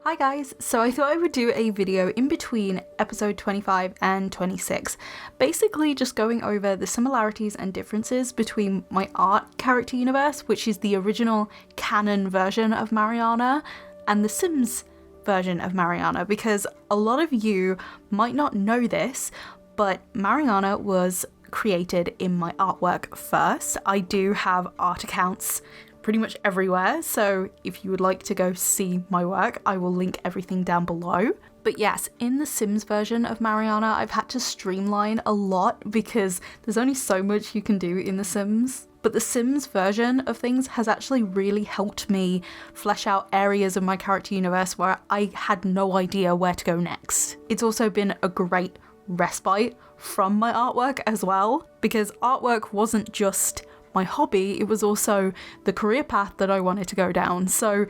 Hi guys, so I thought I would do a video in between episode 25 and 26, basically just going over the similarities and differences between my art character universe, which is the original canon version of Mariana, and the Sims version of Mariana, because a lot of you might not know this, but Mariana was created in my artwork first. I do have art accounts pretty much everywhere, so if you would like to go see my work, I will link everything down below. But yes, in the Sims version of Mariana, I've had to streamline a lot because there's only so much you can do in The Sims. But the Sims version of things has actually really helped me flesh out areas of my character universe where I had no idea where to go next. It's also been a great respite from my artwork as well, because artwork wasn't just my hobby, it was also the career path that I wanted to go down. So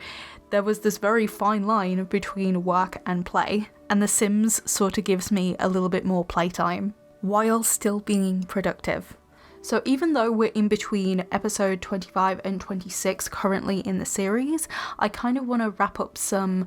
there was this very fine line between work and play, and The Sims sort of gives me a little bit more playtime while still being productive. So even though we're in between episode 25 and 26 currently in the series, I kind of want to wrap up some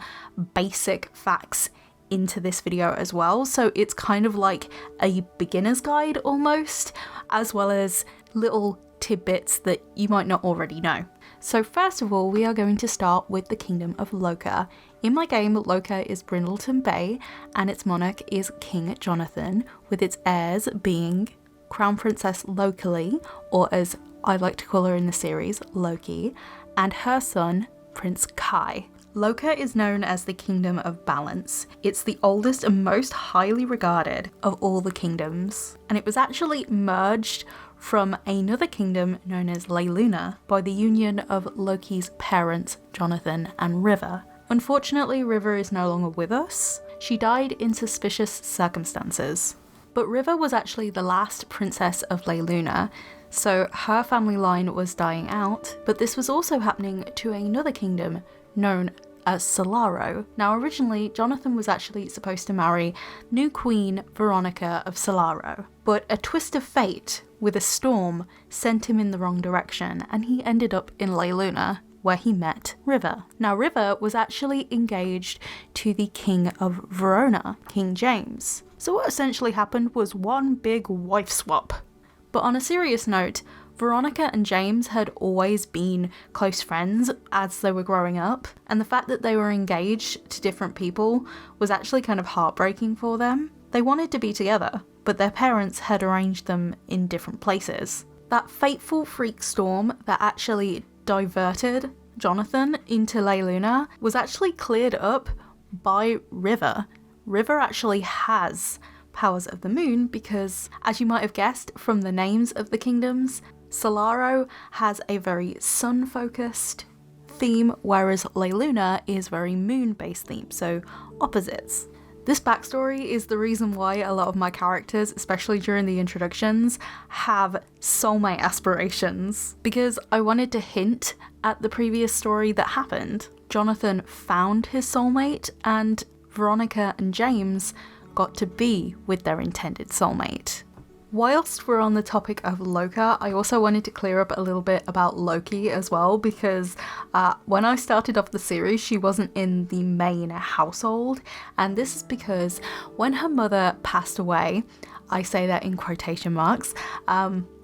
basic facts into this video as well. So it's kind of like a beginner's guide almost, as well as little tidbits that you might not already know. So first of all, we are going to start with the kingdom of Loka. In my game, Loka is Brindleton Bay, and its monarch is King Jonathan, with its heirs being Crown Princess Loki, or as I like to call her in the series, Loki, and her son, Prince Kai. Loka is known as the Kingdom of Balance. It's the oldest and most highly regarded of all the kingdoms, and it was actually merged from another kingdom known as Luna by the union of Loki's parents, Jonathan and River. Unfortunately, River is no longer with us. She died in suspicious circumstances. But River was actually the last princess of Luna, so her family line was dying out, but this was also happening to another kingdom known as Solaro. Now originally, Jonathan was actually supposed to marry new queen Veronica of Solaro, but a twist of fate with a storm sent him in the wrong direction, and he ended up in Luna, where he met River. Now River was actually engaged to the king of Verona, King James. So what essentially happened was one big wife swap. But on a serious note, Veronica and James had always been close friends as they were growing up, and the fact that they were engaged to different people was actually kind of heartbreaking for them. They wanted to be together, but their parents had arranged them in different places. That fateful freak storm that actually diverted Jonathan into Luna was actually cleared up by River. River actually has powers of the moon because, as you might have guessed from the names of the kingdoms, Solaro has a very sun-focused theme, whereas Luna is very moon-based theme, so opposites. This backstory is the reason why a lot of my characters, especially during the introductions, have soulmate aspirations, because I wanted to hint at the previous story that happened. Jonathan found his soulmate, and Veronica and James got to be with their intended soulmate. Whilst we're on the topic of Loka, I also wanted to clear up a little bit about Loki as well, because when I started off the series, she wasn't in the main household, and this is because when her mother passed away, I say that in quotation marks,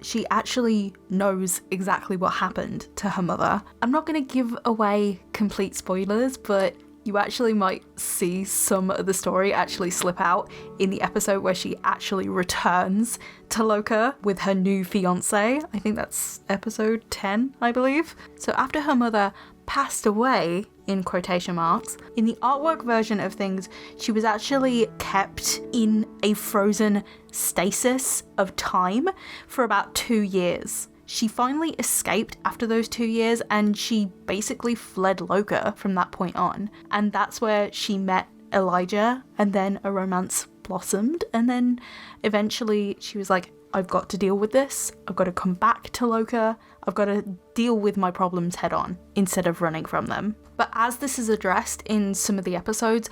she actually knows exactly what happened to her mother. I'm not going to give away complete spoilers, but you actually might see some of the story actually slip out in the episode where she actually returns to Loka with her new fiance. I think that's episode 10, I believe. So after her mother passed away, in quotation marks, in the artwork version of things, she was actually kept in a frozen stasis of time for about 2 years. She finally escaped after those 2 years, and she basically fled Loka from that point on. And that's where she met Elijah, and then a romance blossomed. And then eventually she was like, I've got to deal with this. I've got to come back to Loka. I've got to deal with my problems head on instead of running from them. But as this is addressed in some of the episodes,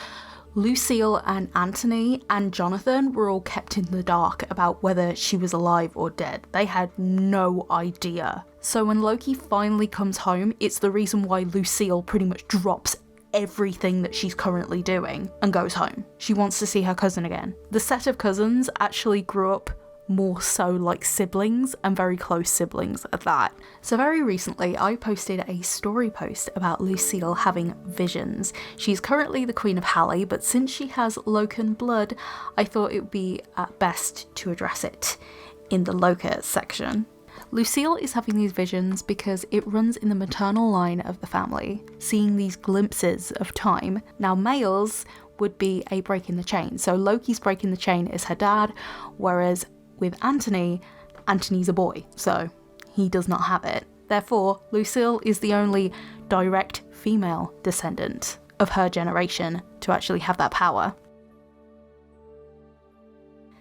Lucille and Anthony and Jonathan were all kept in the dark about whether she was alive or dead. They had no idea. So when Loki finally comes home, it's the reason why Lucille pretty much drops everything that she's currently doing and goes home. She wants to see her cousin again. The set of cousins actually grew up more so like siblings, and very close siblings at that. So very recently I posted a story post about Lucille having visions. She's currently the Queen of Hali, but since she has Lokan blood, I thought it would be best to address it in the Loka section. Lucille is having these visions because it runs in the maternal line of the family, seeing these glimpses of time. Now males would be a break in the chain, so Loki's break in the chain is her dad, whereas with Anthony's a boy, so he does not have it. Therefore, Lucille is the only direct female descendant of her generation to actually have that power.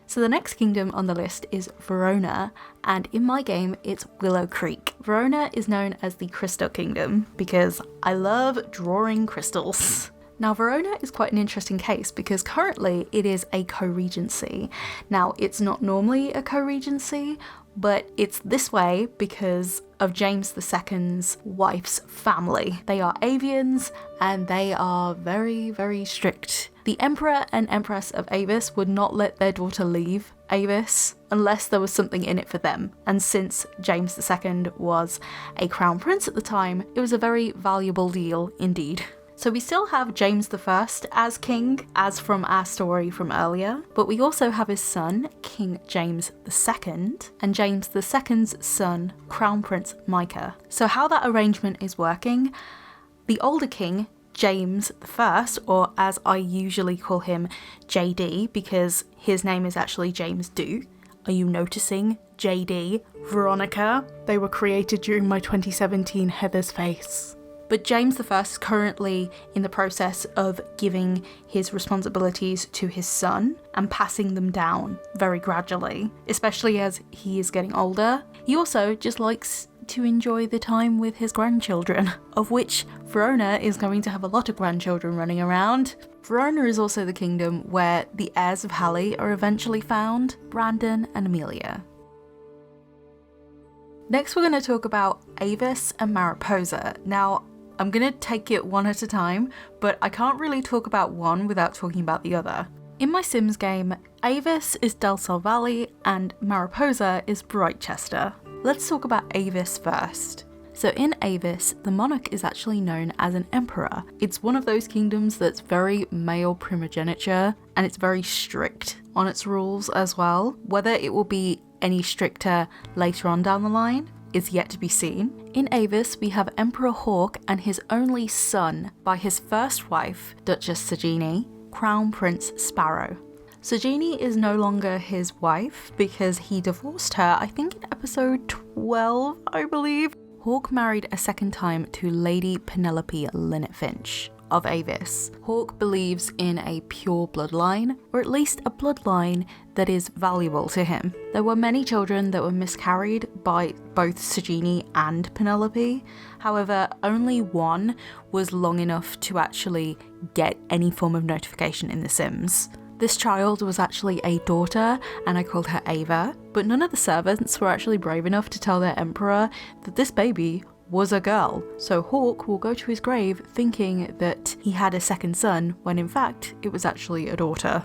So the next kingdom on the list is Verona, and in my game it's Willow Creek. Verona is known as the Crystal Kingdom because I love drawing crystals. Now Verona is quite an interesting case because currently it is a co-regency. Now it's not normally a co-regency, but it's this way because of James II's wife's family. They are avians and they are very, very strict. The Emperor and Empress of Avis would not let their daughter leave Avis unless there was something in it for them. And since James II was a crown prince at the time, it was a very valuable deal indeed. So we still have James I as king, as from our story from earlier, but we also have his son, King James II, and James II's son, Crown Prince Micah. So how that arrangement is working, the older king, James I, or as I usually call him, JD, because his name is actually James Duke. Are you noticing? JD, Veronica? They were created during my 2017 Heather's Face. But James I is currently in the process of giving his responsibilities to his son and passing them down very gradually, especially as he is getting older. He also just likes to enjoy the time with his grandchildren, of which Verona is going to have a lot of grandchildren running around. Verona is also the kingdom where the heirs of Hali are eventually found, Brandon and Amelia. Next we're going to talk about Avis and Mariposa. Now, I'm going to take it one at a time, but I can't really talk about one without talking about the other. In my Sims game, Avis is Del Sol Valley and Mariposa is Brightchester. Let's talk about Avis first. So in Avis, the monarch is actually known as an emperor. It's one of those kingdoms that's very male primogeniture and it's very strict on its rules as well. Whether it will be any stricter later on down the line is yet to be seen. In Avis, we have Emperor Hawk and his only son by his first wife, Duchess Sagini, Crown Prince Sparrow. Sagini is no longer his wife because he divorced her, I think in episode 12, I believe. Hawk married a second time to Lady Penelope Linnet Finch of Avis. Hawk believes in a pure bloodline, or at least a bloodline that is valuable to him. There were many children that were miscarried by both Sagini and Penelope. However, only one was long enough to actually get any form of notification in The Sims. This child was actually a daughter, and I called her Ava, but none of the servants were actually brave enough to tell their emperor that this baby was a girl. So Hawk will go to his grave thinking that he had a second son, when in fact it was actually a daughter.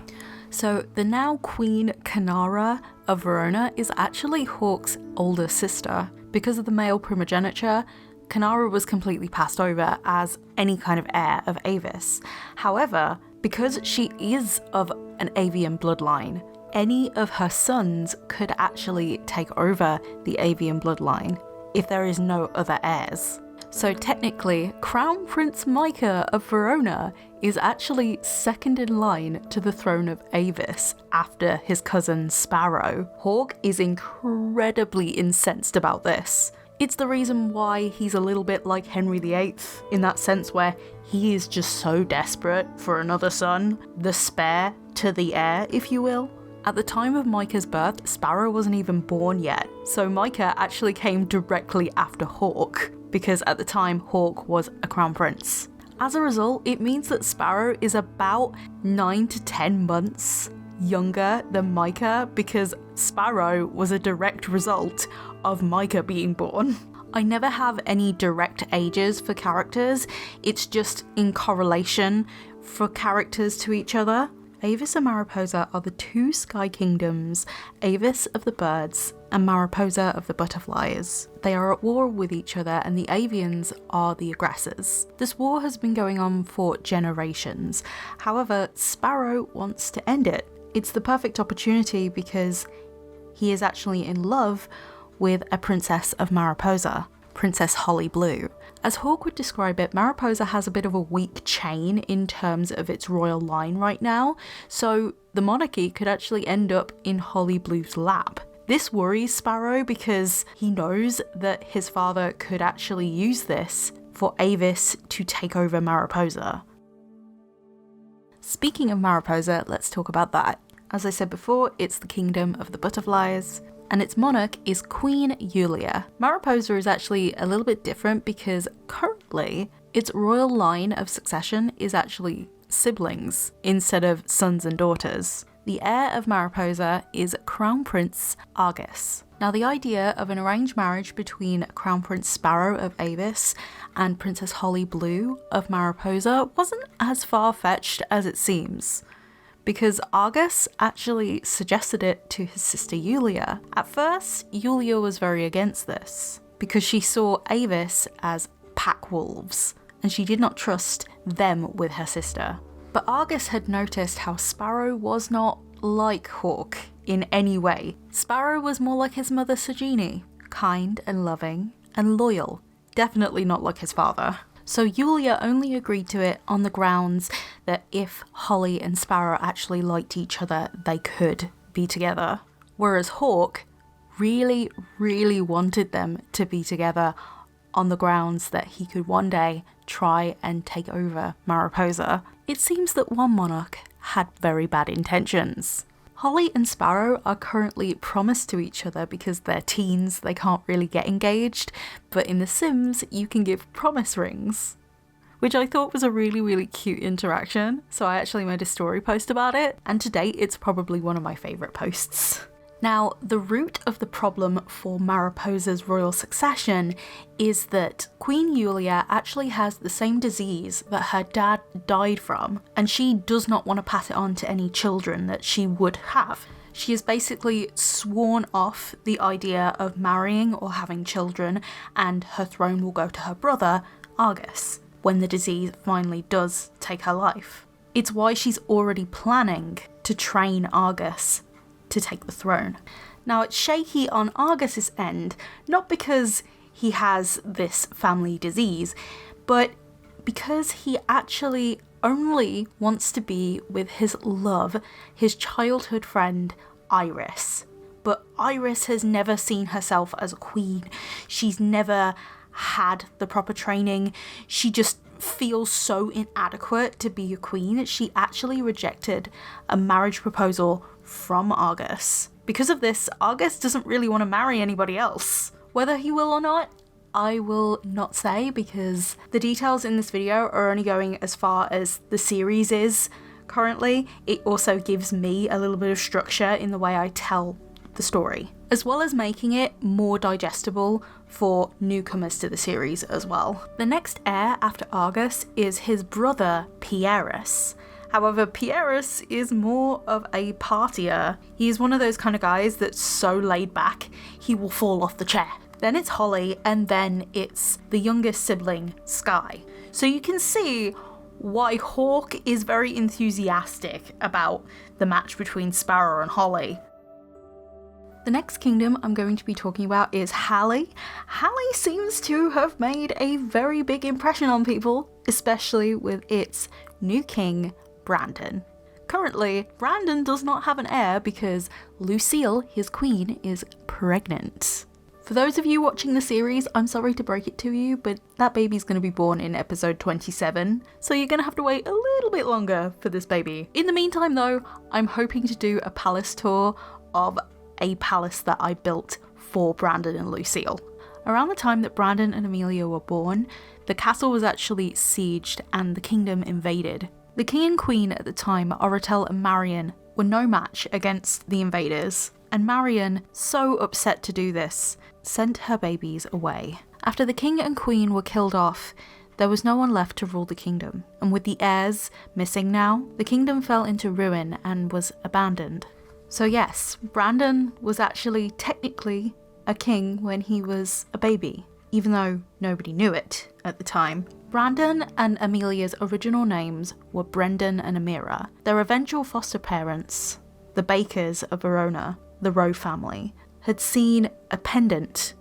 So the now Queen Canara of Verona is actually Hawk's older sister. Because of the male primogeniture, Canara was completely passed over as any kind of heir of Avis. However, because she is of an avian bloodline, any of her sons could actually take over the avian bloodline if there is no other heirs. So technically, Crown Prince Micah of Verona is actually second in line to the throne of Avis after his cousin Sparrow. Hawk is incredibly incensed about this. It's the reason why he's a little bit like Henry VIII in that sense where he is just so desperate for another son, the spare to the heir, if you will. At the time of Micah's birth, Sparrow wasn't even born yet, so Micah actually came directly after Hawk, because at the time Hawk was a crown prince. As a result, it means that Sparrow is about 9 to 10 months younger than Micah, because Sparrow was a direct result of Micah being born. I never have any direct ages for characters, it's just in correlation for characters to each other. Avis and Mariposa are the two sky kingdoms, Avis of the birds and Mariposa of the butterflies. They are at war with each other and the avians are the aggressors. This war has been going on for generations. However, Sparrow wants to end it. It's the perfect opportunity because he is actually in love with a princess of Mariposa, Princess Hali Blue. As Hawk would describe it, Mariposa has a bit of a weak chain in terms of its royal line right now, so the monarchy could actually end up in Hali Blue's lap. This worries Sparrow because he knows that his father could actually use this for Avis to take over Mariposa. Speaking of Mariposa, let's talk about that. As I said before, it's the kingdom of the butterflies, and its monarch is Queen Yulia. Mariposa is actually a little bit different because currently its royal line of succession is actually siblings instead of sons and daughters. The heir of Mariposa is Crown Prince Argus. Now, the idea of an arranged marriage between Crown Prince Sparrow of Avis and Princess Hali Blue of Mariposa wasn't as far-fetched as it seems, because Argus actually suggested it to his sister Yulia. At first, Yulia was very against this, because she saw Avis as pack wolves, and she did not trust them with her sister. But Argus had noticed how Sparrow was not like Hawk in any way. Sparrow was more like his mother Sagini, kind and loving and loyal, definitely not like his father. So Yulia only agreed to it on the grounds that if Hali and Sparrow actually liked each other, they could be together. Whereas Hawk really, really wanted them to be together on the grounds that he could one day try and take over Mariposa. It seems that one monarch had very bad intentions. Hali and Sparrow are currently promised to each other because they're teens, they can't really get engaged, but in The Sims you can give promise rings, which I thought was a really, really cute interaction, so I actually made a story post about it, and to date it's probably one of my favourite posts. Now, the root of the problem for Mariposa's royal succession is that Queen Yulia actually has the same disease that her dad died from, and she does not want to pass it on to any children that she would have. She has basically sworn off the idea of marrying or having children, and her throne will go to her brother, Argus, when the disease finally does take her life. It's why she's already planning to train Argus to take the throne. Now, it's shaky on Argus's end, not because he has this family disease, but because he actually only wants to be with his love, his childhood friend, Iris. But Iris has never seen herself as a queen. She's never had the proper training. She just feels so inadequate to be a queen. She actually rejected a marriage proposal from Argus. Because of this, Argus doesn't really want to marry anybody else. Whether he will or not, I will not say, because the details in this video are only going as far as the series is currently. It also gives me a little bit of structure in the way I tell the story, as well as making it more digestible for newcomers to the series as well. The next heir after Argus is his brother Pierus. However, Pierus is more of a partier. He's one of those kind of guys that's so laid back, he will fall off the chair. Then it's Hali, and then it's the youngest sibling, Sky. So you can see why Hawk is very enthusiastic about the match between Sparrow and Hali. The next kingdom I'm going to be talking about is Hali. Hali seems to have made a very big impression on people, especially with its new king, Brandon. Currently, Brandon does not have an heir because Lucille, his queen, is pregnant. For those of you watching the series, I'm sorry to break it to you, but that baby's going to be born in episode 27, so you're going to have to wait a little bit longer for this baby. In the meantime though, I'm hoping to do a palace tour of a palace that I built for Brandon and Lucille. Around the time that Brandon and Amelia were born, the castle was actually sieged and the kingdom invaded. The king and queen at the time, Oratel and Marion, were no match against the invaders, and Marion, so upset to do this, sent her babies away. After the king and queen were killed off, there was no one left to rule the kingdom, and with the heirs missing now, the kingdom fell into ruin and was abandoned. So yes, Brandon was actually technically a king when he was a baby, even though nobody knew it at the time. Brandon and Amelia's original names were Brendan and Amira. Their eventual foster parents, the Bakers of Verona, the Rowe family, had seen a pendant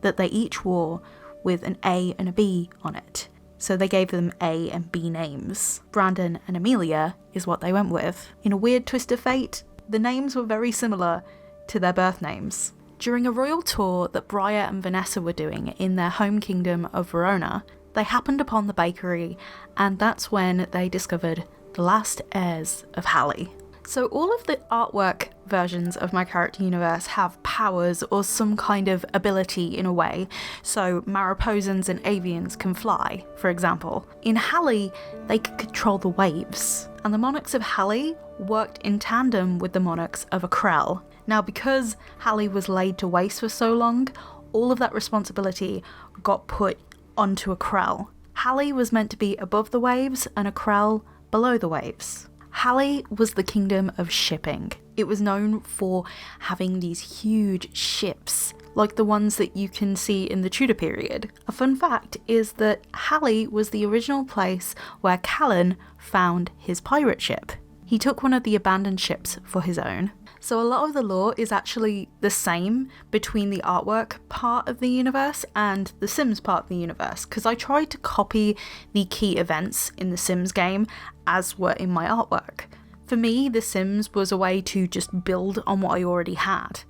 that they each wore with an A and a B on it. So they gave them A and B names. Brandon and Amelia is what they went with. In a weird twist of fate, the names were very similar to their birth names. During a royal tour that Briar and Vanessa were doing in their home kingdom of Verona, they happened upon the bakery, and that's when they discovered the last heirs of Hali. So all of the artwork versions of my character universe have powers or some kind of ability in a way. So Mariposans and Avians can fly, for example. In Hali, they could control the waves. And the monarchs of Hali worked in tandem with the monarchs of Aquarelle. Now, because Hali was laid to waste for so long, all of that responsibility got put onto Aquarelle. Hali was meant to be above the waves and Aquarelle below the waves. Hali was the kingdom of shipping. It was known for having these huge ships, like the ones that you can see in the Tudor period. A fun fact is that Hali was the original place where Callan found his pirate ship. He took one of the abandoned ships for his own. So a lot of the lore is actually the same between the artwork part of the universe and the Sims part of the universe, because I tried to copy the key events in the Sims game as were in my artwork. For me, the Sims was a way to just build on what I already had.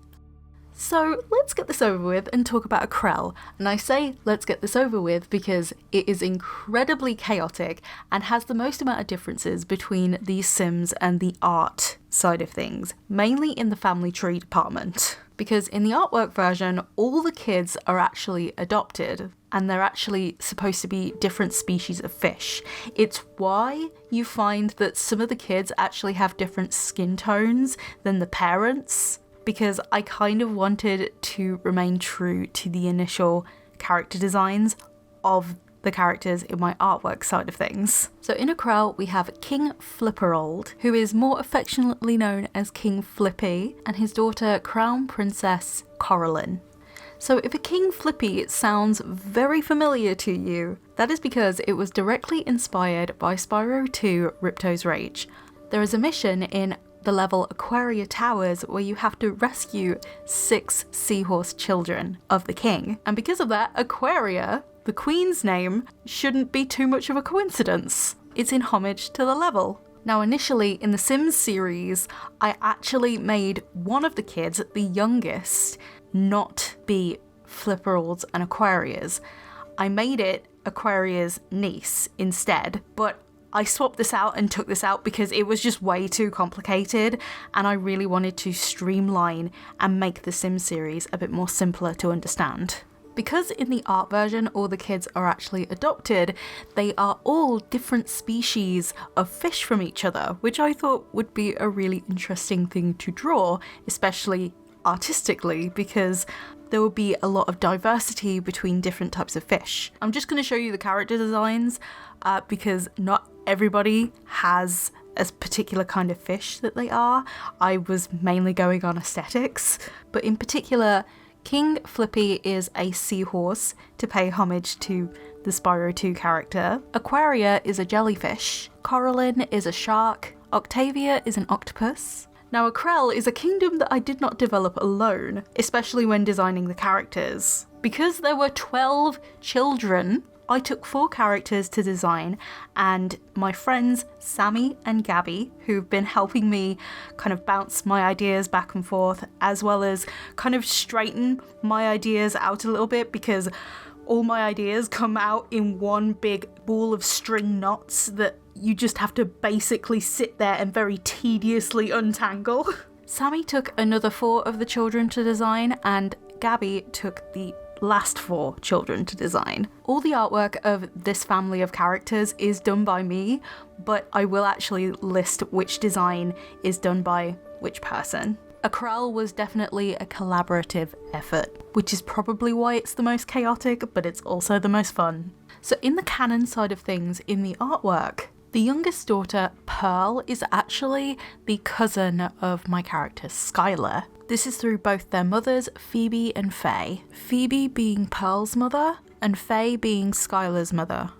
So let's get this over with and talk about Aquarelle. And I say let's get this over with because it is incredibly chaotic and has the most amount of differences between the Sims and the art side of things, mainly in the family tree department. Because in the artwork version, all the kids are actually adopted and they're actually supposed to be different species of fish. It's why you find that some of the kids actually have different skin tones than the parents, because I kind of wanted to remain true to the initial character designs of the characters in my artwork side of things. So in Aquarelle we have King Flipperold, who is more affectionately known as King Flippy, and his daughter Crown Princess Coraline. So if a King Flippy sounds very familiar to you, that is because it was directly inspired by Spyro 2 Ripto's Rage. There is a mission in the level Aquaria Towers where you have to rescue 6 seahorse children of the king. And because of that, Aquaria, the queen's name, shouldn't be too much of a coincidence. It's in homage to the level. Now initially in the Sims series, I actually made one of the kids, the youngest, not be Flipperold's and Aquaria's. I made it Aquaria's niece instead, but I swapped this out and took this out because it was just way too complicated and I really wanted to streamline and make the Sims series a bit more simpler to understand. Because in the art version all the kids are actually adopted, they are all different species of fish from each other, which I thought would be a really interesting thing to draw, especially artistically, because there will be a lot of diversity between different types of fish. I'm just going to show you the character designs because not everybody has a particular kind of fish that they are. I was mainly going on aesthetics, but in particular, King Flippy is a seahorse to pay homage to the Spyro 2 character. Aquaria is a jellyfish. Coraline is a shark. Octavia is an octopus. Now Aquarelle is a kingdom that I did not develop alone, especially when designing the characters. Because there were 12 children, I took 4 characters to design, and my friends Sammy and Gabby, who've been helping me kind of bounce my ideas back and forth, as well as kind of straighten my ideas out a little bit, because all my ideas come out in one big ball of string knots that you just have to basically sit there and very tediously untangle. Sammy took another 4 of the children to design, and Gabby took the last 4 children to design. All the artwork of this family of characters is done by me, but I will actually list which design is done by which person. Aquarelle was definitely a collaborative effort, which is probably why it's the most chaotic, but it's also the most fun. So in the canon side of things, in the artwork, the youngest daughter, Pearl, is actually the cousin of my character, Skylar. This is through both their mothers, Phoebe and Faye. Phoebe being Pearl's mother, and Faye being Skylar's mother.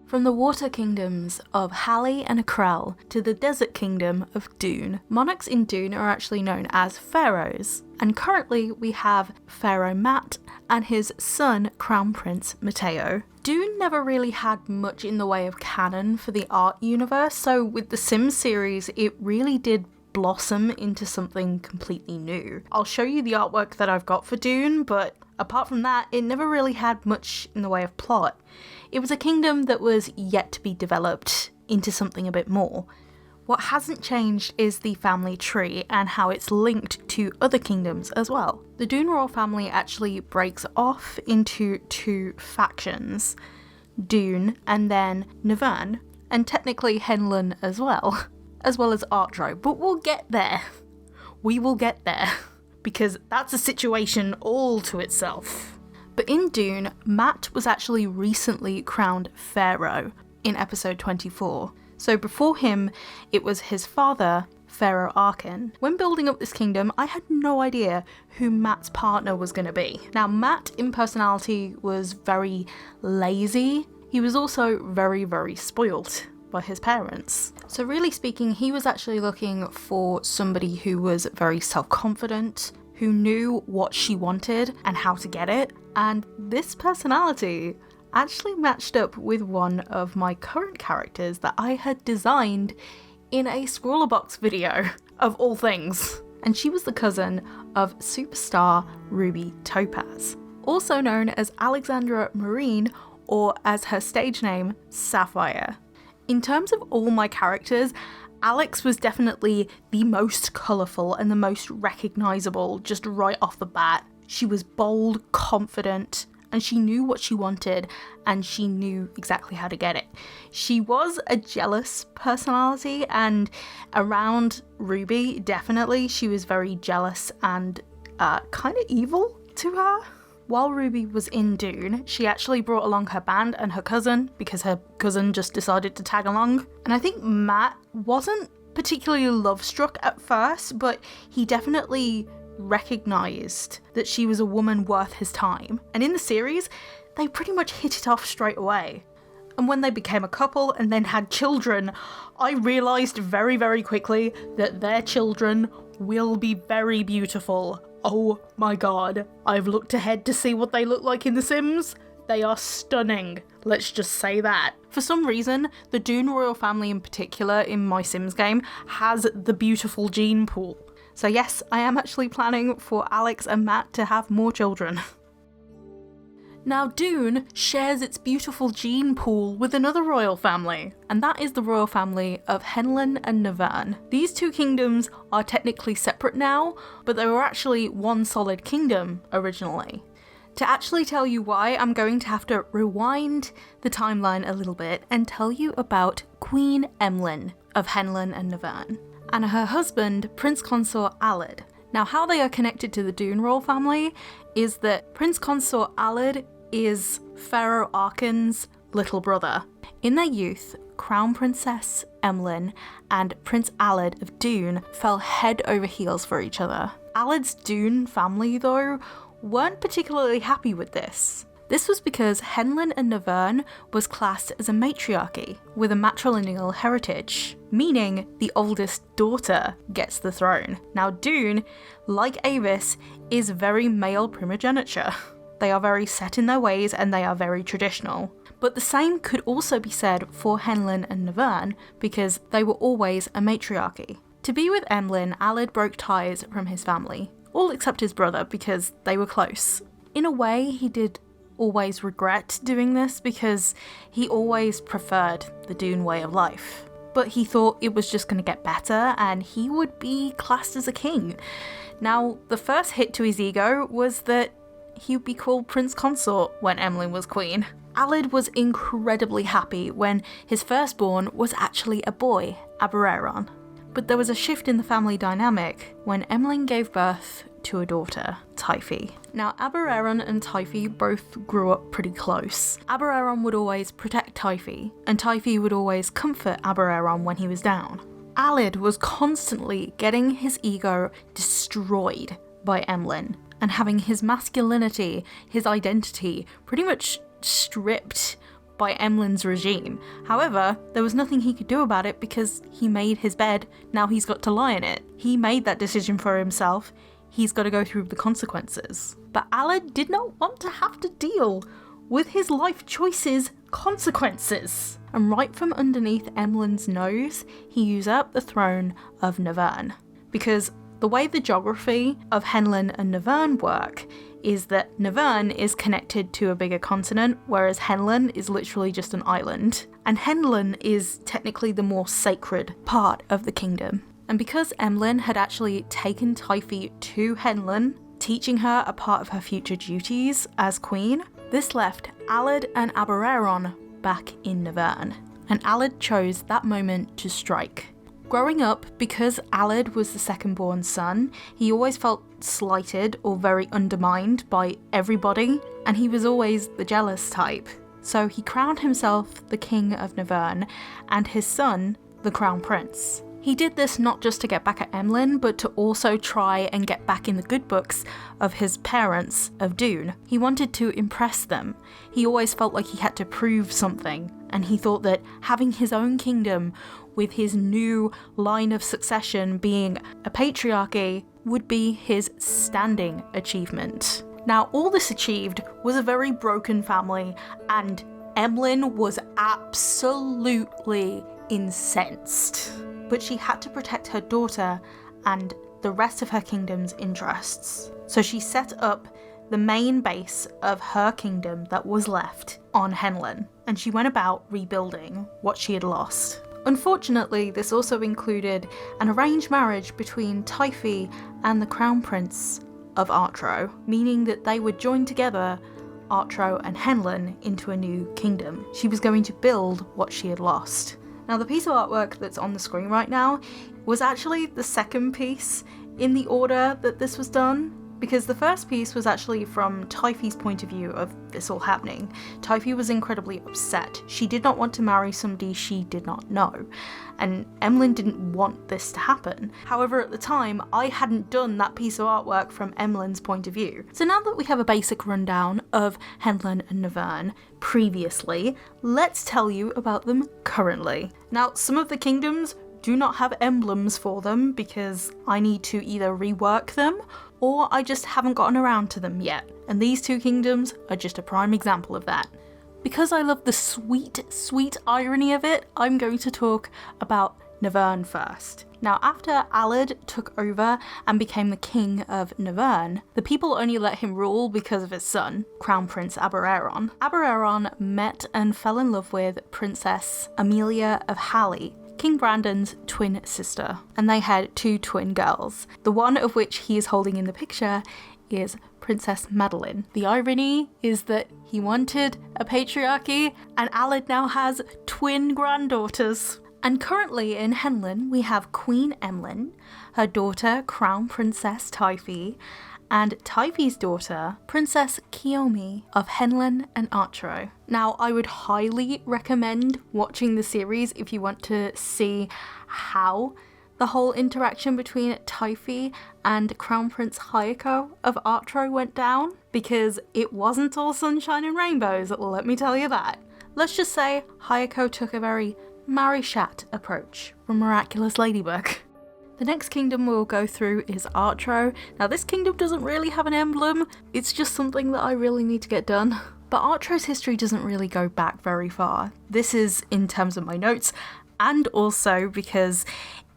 From the water kingdoms of Hali and Aquarelle to the desert kingdom of Dune, monarchs in Dune are actually known as pharaohs, and currently we have Pharaoh Matt and his son Crown Prince Mateo. Dune never really had much in the way of canon for the art universe, so with the Sims series it really did blossom into something completely new. I'll show you the artwork that I've got for Dune, but apart from that, it never really had much in the way of plot. It was a kingdom that was yet to be developed into something a bit more. What hasn't changed is the family tree and how it's linked to other kingdoms as well. The Dune royal family actually breaks off into two factions, Dune and then Nevern, and technically Henllan as well as Artro, but we'll get there. We will get there, because that's a situation all to itself. But in Dune, Matt was actually recently crowned Pharaoh in episode 24. So before him, it was his father, Pharaoh Arkin. When building up this kingdom, I had no idea who Matt's partner was going to be. Now, Matt in personality was very lazy. He was also very, very spoilt by his parents. So really speaking, he was actually looking for somebody who was very self-confident, who knew what she wanted and how to get it. And this personality actually matched up with one of my current characters that I had designed in a Scrawlerbox video, of all things. And she was the cousin of superstar Ruby Topaz, also known as Alexandra Marine, or as her stage name, Sapphire. In terms of all my characters, Alex was definitely the most colourful and the most recognisable just right off the bat. She was bold, confident, and she knew what she wanted and she knew exactly how to get it. She was a jealous personality, and around Ruby, definitely, she was very jealous and kind of evil to her. While Ruby was in Dune, she actually brought along her band and her cousin, because her cousin just decided to tag along. And I think Matt wasn't particularly love-struck at first, but he definitely recognised that she was a woman worth his time. And in the series, they pretty much hit it off straight away. And when they became a couple and then had children, I realised very, very quickly that their children will be very beautiful. Oh my god, I've looked ahead to see what they look like in The Sims. They are stunning, let's just say that. For some reason, the Dune royal family in particular in my Sims game has the beautiful gene pool. So yes, I am actually planning for Alex and Matt to have more children. Now Dune shares its beautiful gene pool with another royal family, and that is the royal family of Henllan and Nevern. These two kingdoms are technically separate now, but they were actually one solid kingdom originally. To actually tell you why, I'm going to have to rewind the timeline a little bit and tell you about Queen Henllan of Henllan and Nevern, and her husband, Prince Consort Alad. Now how they are connected to the Dune royal family is that Prince Consort Alad is Pharaoh Arkin's little brother. In their youth, Crown Princess Henllan and Prince Alad of Dune fell head over heels for each other. Alad's Dune family, though, weren't particularly happy with this. This was because Henllan and Nevern was classed as a matriarchy with a matrilineal heritage, meaning the oldest daughter gets the throne. Now Dune, like Avis, is very male primogeniture. They are very set in their ways and they are very traditional. But the same could also be said for Henllan and Nevern, because they were always a matriarchy. To be with Henllan, Alad broke ties from his family, all except his brother, because they were close. In a way, he did always regret doing this because he always preferred the Dune way of life. But he thought it was just going to get better and he would be classed as a king. Now, the first hit to his ego was that he would be called Prince Consort when Henllan was queen. Alad was incredibly happy when his firstborn was actually a boy, Abereron. But there was a shift in the family dynamic when Henllan gave birth to a daughter, Typhi. Now, Abereron and Typhi both grew up pretty close. Abereron would always protect Typhi, and Typhi would always comfort Abereron when he was down. Aled was constantly getting his ego destroyed by Henllan, and having his masculinity, his identity, pretty much stripped by Henllan's regime. However, there was nothing he could do about it because he made his bed, now he's got to lie in it. He made that decision for himself, he's got to go through the consequences. But Aled did not want to have to deal with his life choices' consequences. And right from underneath Henllan's nose, he usurped the throne of Nevern. Because the way the geography of Henllan and Nevern work is that Nevern is connected to a bigger continent, whereas Henllan is literally just an island. And Henllan is technically the more sacred part of the kingdom. And because Henllan had actually taken Typhi to Henllan, teaching her a part of her future duties as queen, this left Aled and Abereron back in Nevern. And Aled chose that moment to strike. Growing up, because Aled was the second-born son, he always felt slighted or very undermined by everybody, and he was always the jealous type. So he crowned himself the king of Nevern, and his son the crown prince. He did this not just to get back at Henllan, but to also try and get back in the good books of his parents of Dune. He wanted to impress them. He always felt like he had to prove something, and he thought that having his own kingdom with his new line of succession being a patriarchy would be his standing achievement. Now, all this achieved was a very broken family, and Henllan was absolutely incensed. But she had to protect her daughter and the rest of her kingdom's interests. So she set up the main base of her kingdom that was left on Henllan, and she went about rebuilding what she had lost. Unfortunately, this also included an arranged marriage between Typhi and the crown prince of Artro, meaning that they would join together, Artro and Henllan, into a new kingdom. She was going to build what she had lost. Now, the piece of artwork that's on the screen right now was actually the second piece in the order that this was done, because the first piece was actually from Typhi's point of view of this all happening. Typhi was incredibly upset. She did not want to marry somebody she did not know, and Henllan didn't want this to happen. However, at the time, I hadn't done that piece of artwork from Henllan's point of view. So now that we have a basic rundown of Henllan and Nevern previously, let's tell you about them currently. Now, some of the kingdoms do not have emblems for them because I need to either rework them or I just haven't gotten around to them yet. And these two kingdoms are just a prime example of that. Because I love the sweet, sweet irony of it, I'm going to talk about Nevern first. Now, after Aled took over and became the king of Nevern, the people only let him rule because of his son, Crown Prince Abereron. Abereron met and fell in love with Princess Amelia of Hali, King Brandon's twin sister, and they had two twin girls, the one of which he is holding in the picture is Princess Madeline. The irony is that he wanted a patriarchy, and Aled now has twin granddaughters. And currently in Henllan, we have Queen Henllan, her daughter Crown Princess Typhi, and Typhi's daughter, Princess Kiyomi of Henllan and Artro. Now, I would highly recommend watching the series if you want to see how the whole interaction between Typhi and Crown Prince Hayako of Artro went down, because it wasn't all sunshine and rainbows, let me tell you that. Let's just say Hayako took a very Marishat approach from Miraculous Ladybug. The next kingdom we'll go through is Artro. Now, this kingdom doesn't really have an emblem, it's just something that I really need to get done. But Artro's history doesn't really go back very far. This is in terms of my notes, and also because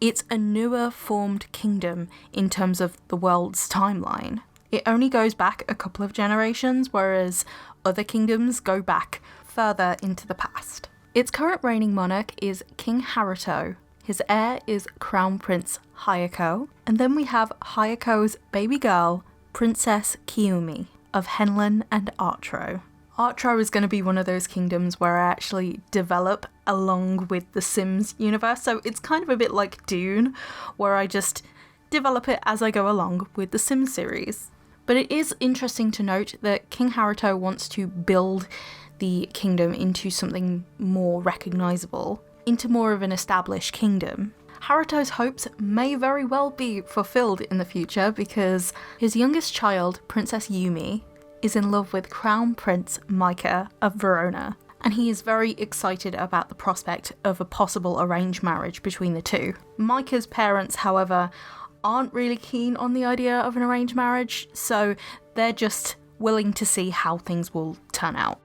it's a newer formed kingdom in terms of the world's timeline. It only goes back a couple of generations, whereas other kingdoms go back further into the past. Its current reigning monarch is King Haruto. His heir is Crown Prince Hayako, and then we have Hayako's baby girl, Princess Kiyomi of Henllan and Artro. Artro is going to be one of those kingdoms where I actually develop along with the Sims universe, so it's kind of a bit like Dune, where I just develop it as I go along with the Sims series. But it is interesting to note that King Haruto wants to build the kingdom into something more recognisable, into more of an established kingdom. Haruto's hopes may very well be fulfilled in the future because his youngest child, Princess Yumi, is in love with Crown Prince Micah of Verona, and he is very excited about the prospect of a possible arranged marriage between the two. Micah's parents, however, aren't really keen on the idea of an arranged marriage, so they're just willing to see how things will turn out.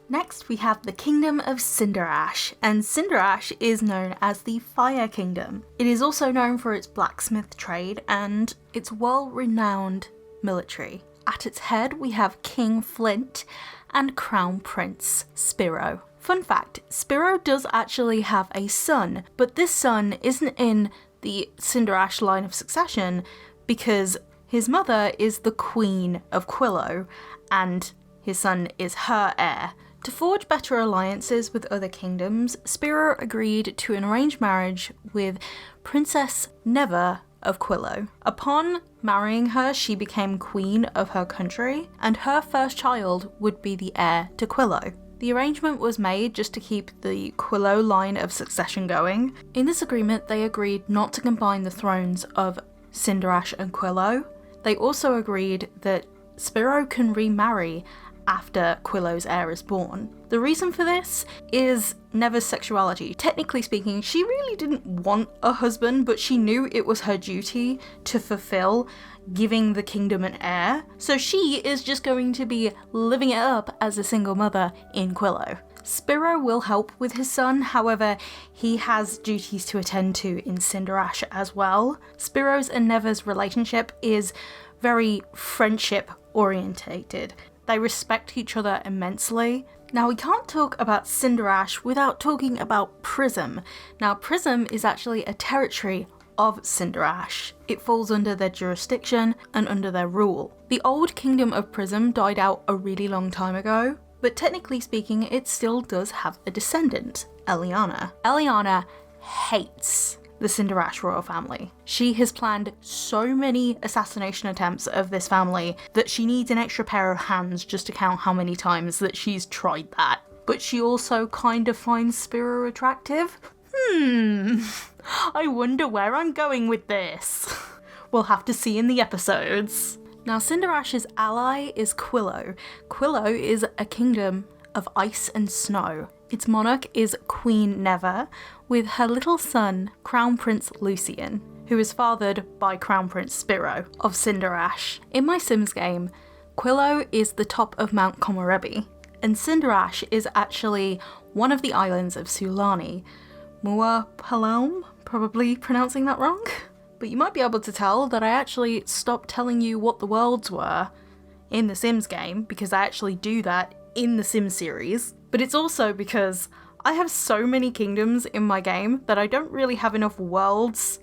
Next, we have the Kingdom of Cinderash, and Cinderash is known as the Fire Kingdom. It is also known for its blacksmith trade and its well-renowned military. At its head, we have King Flint and Crown Prince Spiro. Fun fact, Spiro does actually have a son, but this son isn't in the Cinderash line of succession because his mother is the Queen of Quilo and his son is her heir. To forge better alliances with other kingdoms, Spiro agreed to an arranged marriage with Princess Nevern of Quilo. Upon marrying her, she became queen of her country, and her first child would be the heir to Quilo. The arrangement was made just to keep the Quilo line of succession going. In this agreement, they agreed not to combine the thrones of Cinderash and Quilo. They also agreed that Spiro can remarry after Quilo's heir is born. The reason for this is Nevern's sexuality. Technically speaking, she really didn't want a husband, but she knew it was her duty to fulfill giving the kingdom an heir, so she is just going to be living it up as a single mother in Quilo. Spiro will help with his son, however, he has duties to attend to in Cinderash as well. Spiro's and Nevern's relationship is very friendship orientated. They respect each other immensely. Now, we can't talk about Cinderash without talking about Prism. Now, Prism is actually a territory of Cinderash. It falls under their jurisdiction and under their rule. The old kingdom of Prism died out a really long time ago, but technically speaking, it still does have a descendant, Eliana. Eliana hates the Cinderash royal family. She has planned so many assassination attempts of this family that she needs an extra pair of hands just to count how many times that she's tried that. But she also kind of finds Spiro attractive. I wonder where I'm going with this. We'll have to see in the episodes. Now, Cinderash's ally is Quilo. Quilo is a kingdom of ice and snow. Its monarch is Queen Nevern, with her little son, Crown Prince Lucian, who is fathered by Crown Prince Spiro of Cinderash. In my Sims game, Quilo is the top of Mount Komorebi, and Cinderash is actually one of the islands of Sulani. Mua Palom, probably pronouncing that wrong. But you might be able to tell that I actually stopped telling you what the worlds were in the Sims game, because I actually do that in the Sims series. But it's also because I have so many kingdoms in my game that I don't really have enough worlds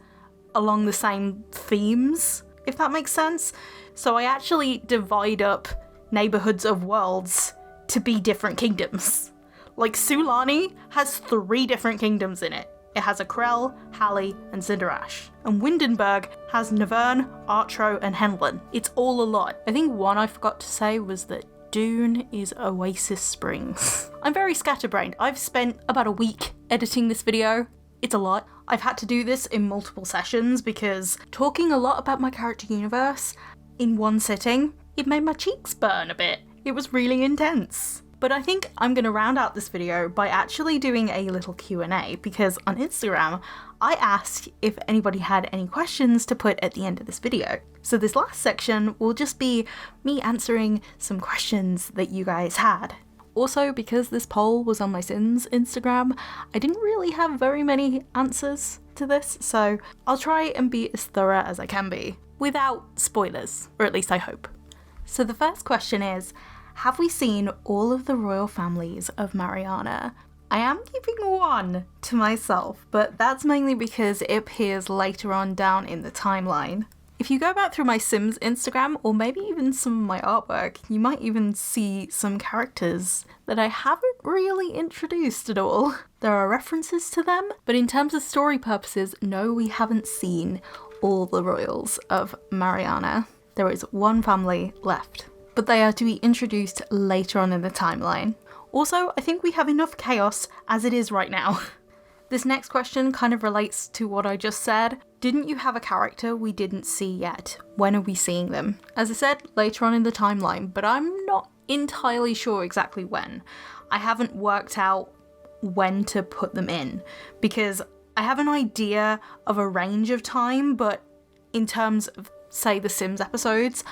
along the same themes, if that makes sense. So I actually divide up neighborhoods of worlds to be different kingdoms. Like Sulani has 3 different kingdoms in it. It has Aquarelle, Hali, and Cinderash. And Windenburg has Nevern, Artro, and Henllan. It's all a lot. I think one I forgot to say was that Dune is Oasis Springs. I'm very scatterbrained. I've spent about a week editing this video. It's a lot. I've had to do this in multiple sessions because talking a lot about my character universe in one sitting, it made my cheeks burn a bit. It was really intense. But I think I'm going to round out this video by actually doing a little Q&A, because on Instagram, I asked if anybody had any questions to put at the end of this video. So this last section will just be me answering some questions that you guys had. Also, because this poll was on my Sims Instagram, I didn't really have very many answers to this, so I'll try and be as thorough as I can be, without spoilers, or at least I hope. So the first question is, have we seen all of the royal families of Mariana? I am keeping one to myself, but that's mainly because it appears later on down in the timeline. If you go back through my Sims Instagram, or maybe even some of my artwork, you might even see some characters that I haven't really introduced at all. There are references to them, but in terms of story purposes, no, we haven't seen all the royals of Mariana. There is one family left, but they are to be introduced later on in the timeline. Also, I think we have enough chaos as it is right now. This next question kind of relates to what I just said. Didn't you have a character we didn't see yet? When are we seeing them? As I said, later on in the timeline, but I'm not entirely sure exactly when. I haven't worked out when to put them in, because I have an idea of a range of time, but in terms of, say, the Sims episodes,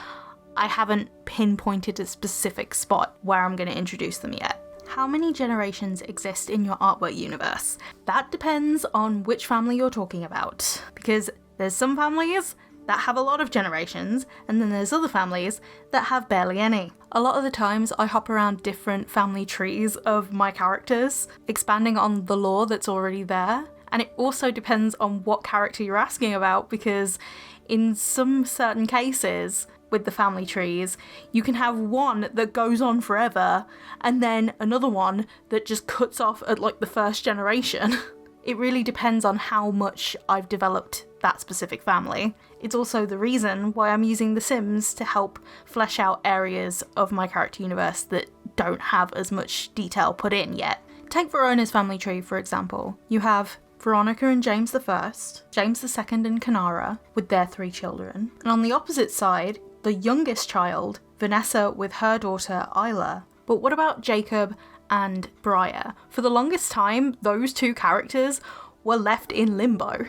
I haven't pinpointed a specific spot where I'm going to introduce them yet. How many generations exist in your artwork universe? That depends on which family you're talking about, because there's some families that have a lot of generations, and then there's other families that have barely any. A lot of the times I hop around different family trees of my characters, expanding on the lore that's already there, and it also depends on what character you're asking about, because in some certain cases, with the family trees, you can have one that goes on forever and then another one that just cuts off at like the first generation. It really depends on how much I've developed that specific family. It's also the reason why I'm using The Sims to help flesh out areas of my character universe that don't have as much detail put in yet. Take Verona's family tree, for example. You have Veronica and James I, James II and Canara with their 3 children. And on the opposite side, the youngest child, Vanessa with her daughter Isla. But what about Jacob and Briar? For the longest time, those 2 characters were left in limbo.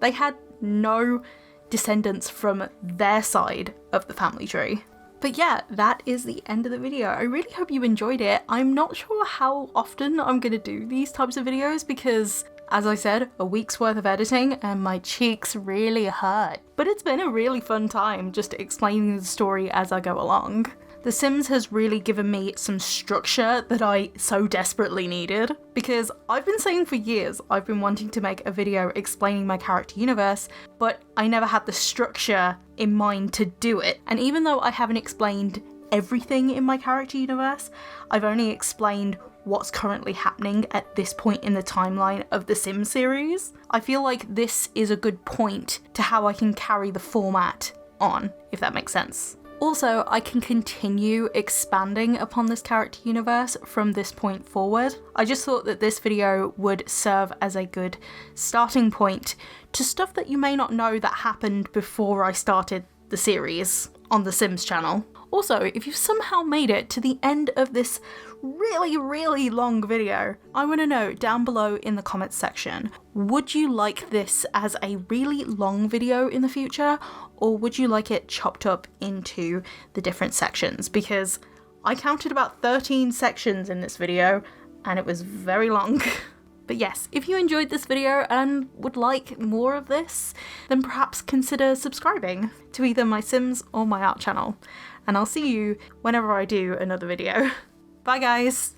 They had no descendants from their side of the family tree. But yeah, that is the end of the video. I really hope you enjoyed it. I'm not sure how often I'm going to do these types of videos because, as I said, a week's worth of editing and my cheeks really hurt. But it's been a really fun time just explaining the story as I go along. The Sims has really given me some structure that I so desperately needed, because I've been saying for years I've been wanting to make a video explaining my character universe, but I never had the structure in mind to do it. And even though I haven't explained everything in my character universe, I've only explained what's currently happening at this point in the timeline of the Sims series. I feel like this is a good point to how I can carry the format on, if that makes sense. Also, I can continue expanding upon this character universe from this point forward. I just thought that this video would serve as a good starting point to stuff that you may not know that happened before I started the series on the Sims channel. Also, if you've somehow made it to the end of this really long video, I want to know down below in the comments section, would you like this as a really long video in the future, or would you like it chopped up into the different sections? Because I counted about 13 sections in this video and it was very long. But yes, if you enjoyed this video and would like more of this, then perhaps consider subscribing to either my Sims or my art channel. And I'll see you whenever I do another video. Bye guys!